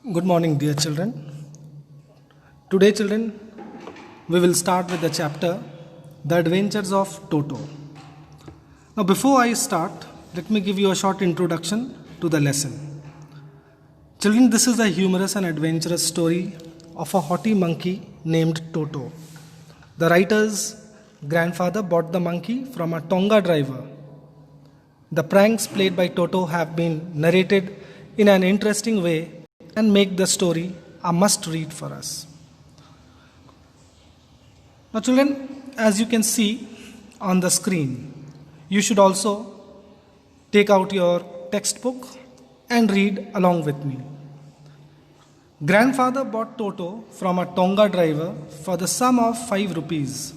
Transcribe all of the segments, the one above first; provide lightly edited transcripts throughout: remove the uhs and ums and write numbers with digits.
Good morning, dear children. Today, children, we will start with the chapter The Adventures of Toto. Now, before I start, let me give you a short introduction to the lesson. Children, this is a humorous and adventurous story of a haughty monkey named Toto. The writer's grandfather bought the monkey from a Tonga driver. The pranks played by Toto have been narrated in an interesting way and make the story a must read for us. Now, children, as you can see on the screen, you should also take out your textbook and read along with me. Grandfather bought Toto from a Tonga driver for the sum of 5 rupees.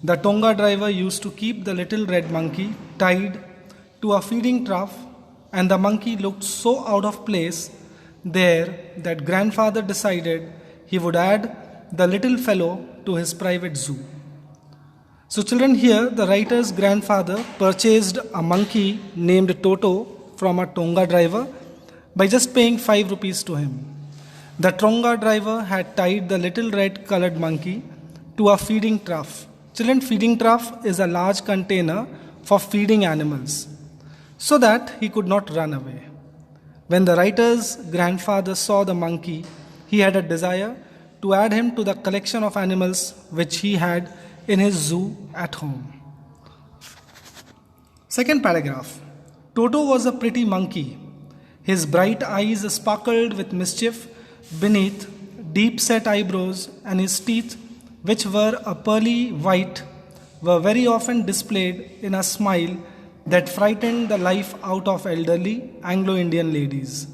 The Tonga driver used to keep the little red monkey tied to a feeding trough, and the monkey looked so out of place there that grandfather decided he would add the little fellow to his private zoo. So, children, here the writer's grandfather purchased a monkey named Toto from a Tonga driver by just paying 5 rupees to him. The Tonga driver had tied the little red colored monkey to a feeding trough. Children, feeding trough is a large container for feeding animals so that he could not run away. When the writer's grandfather saw the monkey, he had a desire to add him to the collection of animals which he had in his zoo at home. Second paragraph. Toto was a pretty monkey. His bright eyes sparkled with mischief beneath deep-set eyebrows, and his teeth, which were a pearly white, were very often displayed in a smile that frightened the life out of elderly Anglo-Indian ladies.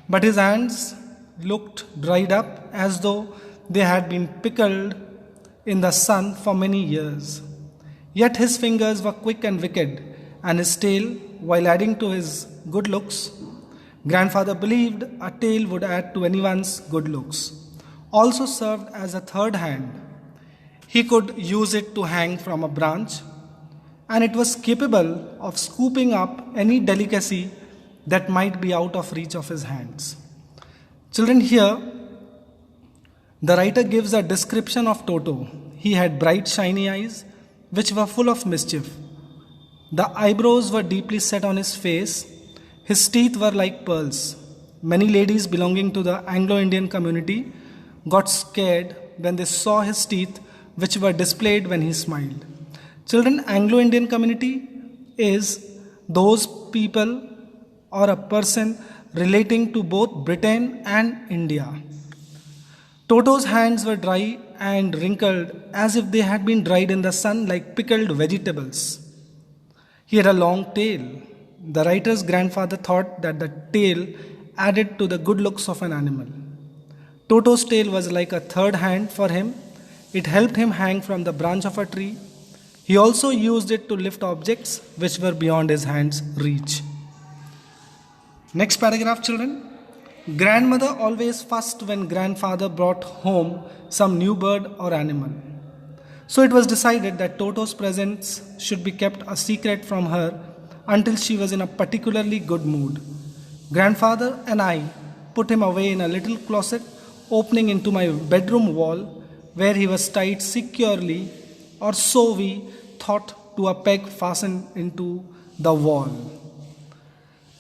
But his hands looked dried up as though they had been pickled in the sun for many years. Yet his fingers were quick and wicked, and his tail, while adding to his good looks, grandfather believed a tail would add to anyone's good looks, also served as a third hand. He could use it to hang from a branch, and it was capable of scooping up any delicacy that might be out of reach of his hands. Children, here the writer gives a description of Toto. He had bright shiny eyes which were full of mischief. The eyebrows were deeply set on his face. His teeth were like pearls. Many ladies belonging to the Anglo-Indian community got scared when they saw his teeth, which were displayed when he smiled. Children, Anglo-Indian community is those people or a person relating to both Britain and India. Toto's hands were dry and wrinkled as if they had been dried in the sun like pickled vegetables. He had a long tail. The writer's grandfather thought that the tail added to the good looks of an animal. Toto's tail was like a third hand for him. It helped him hang from the branch of a tree. He also used it to lift objects which were beyond his hand's reach. Next paragraph, children. Grandmother always fussed when grandfather brought home some new bird or animal. So it was decided that Toto's presents should be kept a secret from her until she was in a particularly good mood. Grandfather and I put him away in a little closet opening into my bedroom wall, where he was tied securely, or so we thought, to a peg fastened into the wall.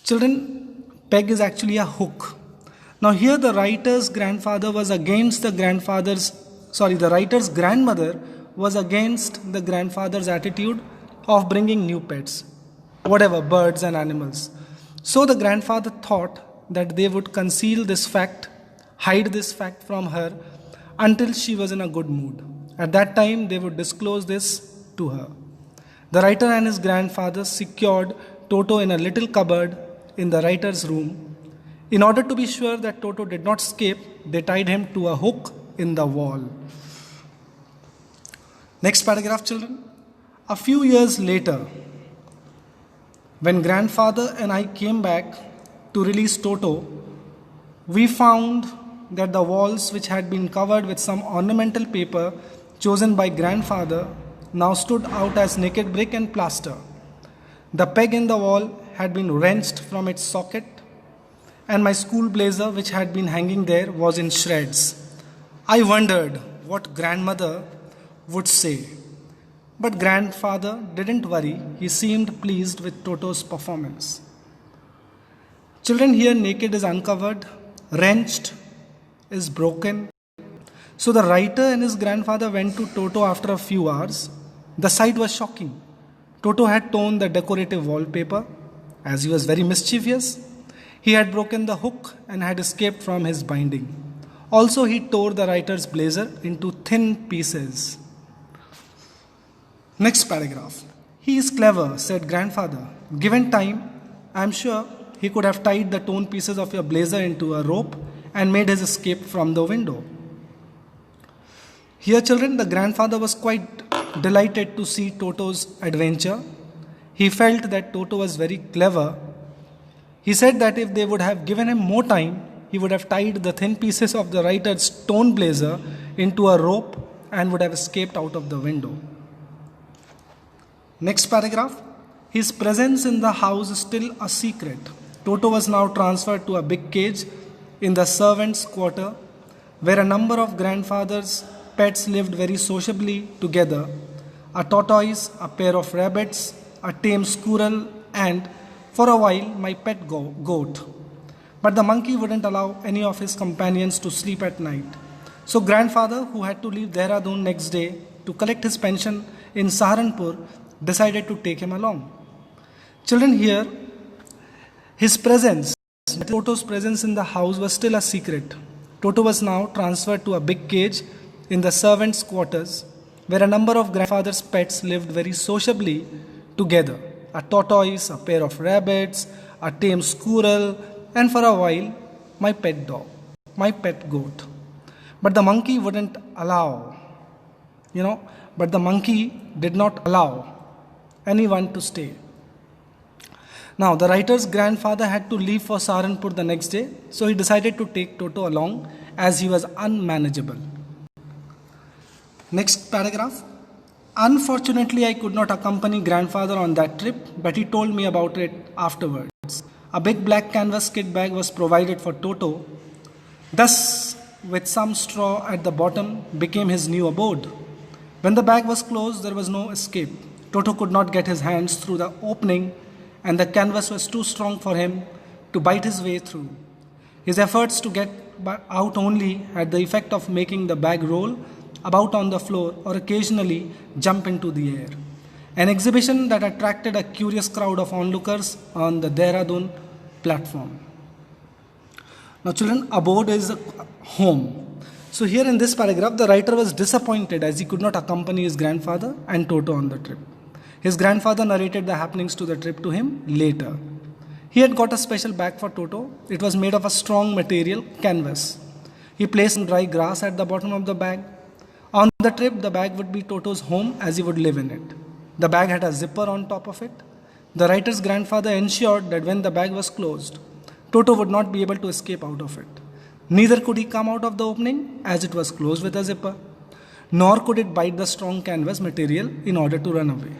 Children, peg is actually a hook. Now here the writer's grandfather was against the writer's grandmother was against the grandfather's attitude of bringing new pets, whatever, birds and animals. So the grandfather thought that they would conceal this fact, hide this fact from her until she was in a good mood. At that time, they would disclose this to her. The writer and his grandfather secured Toto in a little cupboard in the writer's room. In order to be sure that Toto did not escape, they tied him to a hook in the wall. Next paragraph, children. A few years later, when grandfather and I came back to release Toto, we found that the walls, which had been covered with some ornamental paper chosen by grandfather, now stood out as naked brick and plaster. The peg in the wall had been wrenched from its socket, and my school blazer, which had been hanging there, was in shreds. I wondered what grandmother would say. But grandfather didn't worry. He seemed pleased with Toto's performance. Children, here naked is uncovered, wrenched is broken. So the writer and his grandfather went to Toto after a few hours. The sight was shocking. Toto had torn the decorative wallpaper, as he was very mischievous. He had broken the hook and had escaped from his binding. Also, he tore the writer's blazer into thin pieces. Next paragraph. He is clever, said grandfather. Given time, I am sure he could have tied the torn pieces of your blazer into a rope and made his escape from the window. Here, children, the grandfather was quite delighted to see Toto's adventure. He felt that Toto was very clever. He said that if they would have given him more time, he would have tied the thin pieces of the writer's torn blazer into a rope and would have escaped out of the window. Next paragraph. His presence in the house is still a secret. Toto was now transferred to a big cage in the servants' quarter, where a number of grandfather's pets lived very sociably together. A tortoise, a pair of rabbits, a tame squirrel, and, for a while, my pet goat. But the monkey wouldn't allow any of his companions to sleep at night. So grandfather, who had to leave Dehradun next day to collect his pension in Saharanpur, decided to take him along. Children, here, his presence, Toto's presence in the house was still a secret. Toto was now transferred to a big cage in the servants' quarters, where a number of grandfather's pets lived very sociably together. A tortoise, a pair of rabbits, a tame squirrel, and for a while, my pet dog, my pet goat. But the monkey wouldn't allow, but the monkey did not allow anyone to stay. Now, the writer's grandfather had to leave for Saharanpur the next day, so he decided to take Toto along as he was unmanageable. Next paragraph. Unfortunately, I could not accompany grandfather on that trip, but he told me about it afterwards. A big black canvas kit bag was provided for Toto. Thus, with some straw at the bottom, became his new abode. When the bag was closed, there was no escape. Toto could not get his hands through the opening, and the canvas was too strong for him to bite his way through. His efforts to get out only had the effect of making the bag roll about on the floor or occasionally jump into the air. An exhibition that attracted a curious crowd of onlookers on the Dehradun platform. Now, children, abode is a home. So here in this paragraph, the writer was disappointed as he could not accompany his grandfather and Toto on the trip. His grandfather narrated the happenings to the trip to him later. He had got a special bag for Toto. It was made of a strong material, canvas. He placed some dry grass at the bottom of the bag. On the trip, the bag would be Toto's home as he would live in it. The bag had a zipper on top of it. The writer's grandfather ensured that when the bag was closed, Toto would not be able to escape out of it. Neither could he come out of the opening as it was closed with a zipper, nor could it bite the strong canvas material in order to run away.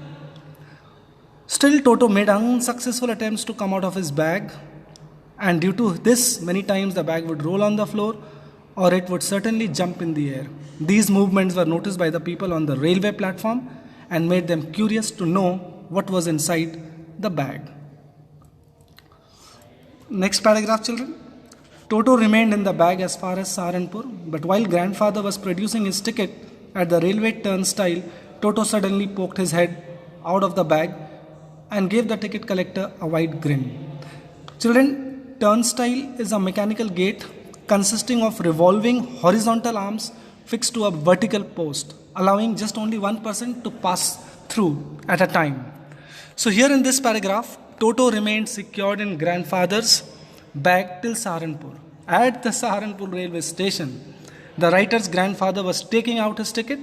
Still, Toto made unsuccessful attempts to come out of his bag, and due to this, many times the bag would roll on the floor or it would certainly jump in the air. These movements were noticed by the people on the railway platform and made them curious to know what was inside the bag. Next paragraph, children. Toto remained in the bag as far as Saharanpur, but while grandfather was producing his ticket at the railway turnstile, Toto suddenly poked his head out of the bag and gave the ticket collector a wide grin. Children, turnstile is a mechanical gate consisting of revolving horizontal arms fixed to a vertical post, allowing just only one person to pass through at a time. So here in this paragraph, Toto remained secured in grandfather's bag till Saharanpur. At the Saharanpur railway station, the writer's grandfather was taking out his ticket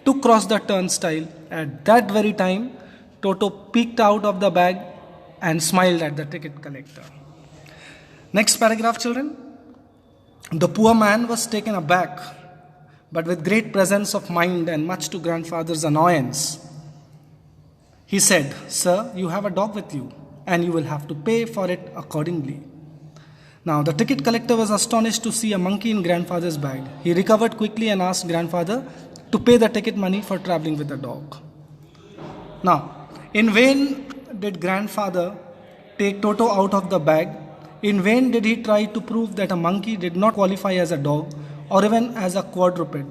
to cross the turnstile. At that very time, Toto peeked out of the bag and smiled at the ticket collector. Next paragraph, children. The poor man was taken aback, but with great presence of mind and much to grandfather's annoyance. He said, "Sir, you have a dog with you, and you will have to pay for it accordingly." Now, the ticket collector was astonished to see a monkey in grandfather's bag. He recovered quickly and asked grandfather to pay the ticket money for traveling with the dog. Now, in vain did grandfather take Toto out of the bag. In vain did he try to prove that a monkey did not qualify as a dog or even as a quadruped.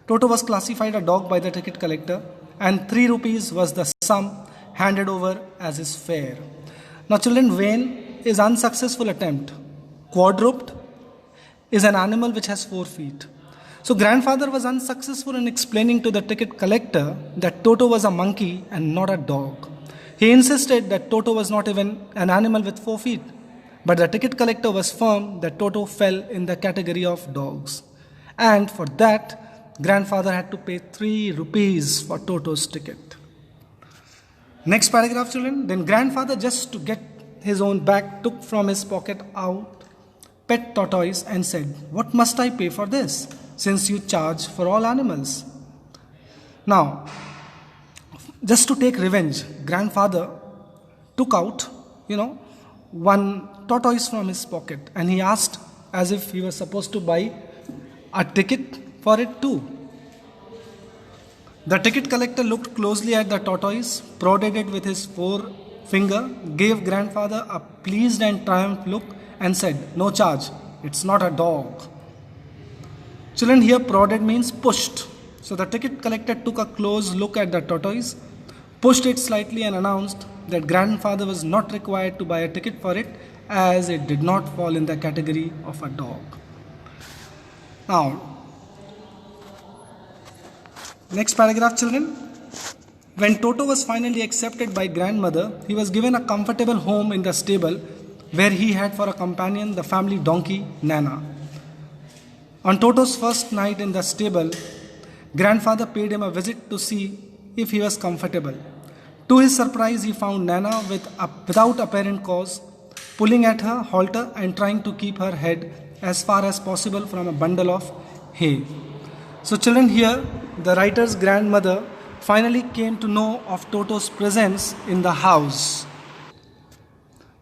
Toto was classified a dog by the ticket collector, and 3 rupees was the sum handed over as his fare. Now, children, vain is unsuccessful attempt. Quadruped is an animal which has 4 feet. So grandfather was unsuccessful in explaining to the ticket collector that Toto was a monkey and not a dog. He insisted that Toto was not even an animal with 4 feet. But the ticket collector was firm that Toto fell in the category of dogs. And for that, grandfather had to pay 3 rupees for Toto's ticket. Next paragraph, children. Then grandfather, just to get his own back, took from his pocket out pet tortoise and said, "What must I pay for this, since you charge for all animals?" Now, just to take revenge, grandfather took out, one tortoise from his pocket, and he asked as if he was supposed to buy a ticket for it too. The ticket collector looked closely at the tortoise, prodded it with his forefinger, gave grandfather a pleased and triumphant look, and said, "No charge, it's not a dog." Children, here prodded means pushed. So the ticket collector took a close look at the tortoise, pushed it slightly, and announced that grandfather was not required to buy a ticket for it, as it did not fall in the category of a dog. Now, next paragraph, children. When Toto was finally accepted by grandmother, he was given a comfortable home in the stable, where he had for a companion the family donkey, Nana. On Toto's first night in the stable, grandfather paid him a visit to see if he was comfortable. To his surprise, he found Nana without apparent cause, pulling at her halter and trying to keep her head as far as possible from a bundle of hay. So children, here the writer's grandmother finally came to know of Toto's presence in the house.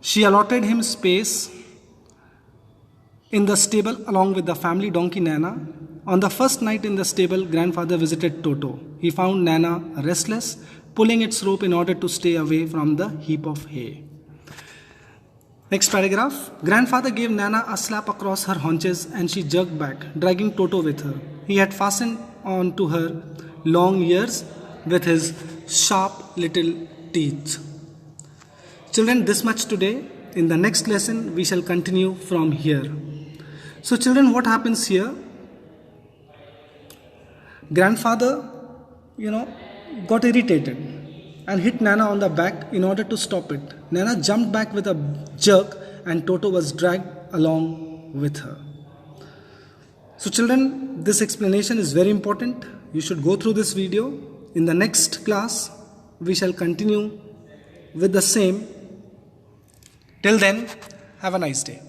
She allotted him space in the stable along with the family donkey Nana. On the first night in the stable, grandfather visited Toto. He found Nana restless, pulling its rope in order to stay away from the heap of hay. Next paragraph. Grandfather gave Nana a slap across her haunches and she jerked back, dragging Toto with her. He had fastened on to her long ears with his sharp little teeth. Children, this much today. In the next lesson, we shall continue from here. So children, what happens here? Grandfather, got irritated and hit Nana on the back in order to stop it. Nana jumped back with a jerk and Toto was dragged along with her. So children, this explanation is very important. You should go through this video. In the next class, we shall continue with the same. Till then, have a nice day.